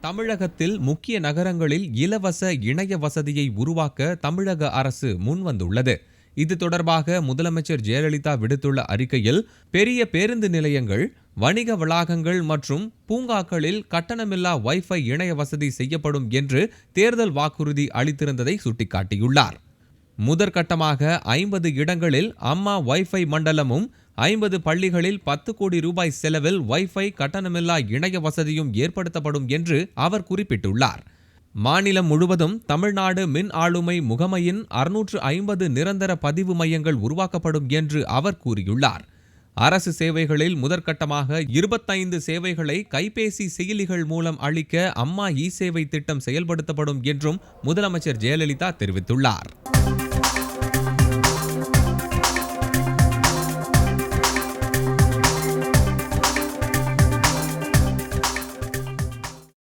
தமிழகத்தில் முக்கிய நகரங்களில் இலவச இணைய வசதியை உருவாக்க தமிழக அரசு முன்வந்துள்ளது. இது தொடர்பாக முதலமைச்சர் ஜெயலலிதா விடுத்துள்ள அறிக்கையில், பெரிய பேருந்து நிலையங்கள், வணிக வளாகங்கள் மற்றும் பூங்காக்களில் கட்டணமில்லா வைஃபை இணைய வசதி செய்யப்படும் என்று தேர்தல் வாக்குறுதி அளித்திருந்ததை சுட்டிக்காட்டியுள்ளார். முதற்கட்டமாக 50 இடங்களில் அம்மா வைஃபை மண்டலமும், 50 பள்ளிகளில் 10 கோடி ரூபாய் செலவில் வைஃபை கட்டணமில்லா இணைய வசதியும் ஏற்படுத்தப்படும் என்று அவர் குறிப்பிட்டுள்ளார். மாநிலம் முழுவதும் தமிழ்நாடு மின் ஆளுமை முகமையின் 650 நிரந்தர பதிவு மையங்கள் உருவாக்கப்படும் என்று அவர் கூறியுள்ளார். அரசு சேவைகளில் முதற்கட்டமாக 25 சேவைகளை கைபேசி செயலிகள் மூலம் அளிக்க அம்மா இ சேவை திட்டம் செயல்படுத்தப்படும் என்றும் முதலமைச்சர் ஜெயலலிதா தெரிவித்துள்ளார்.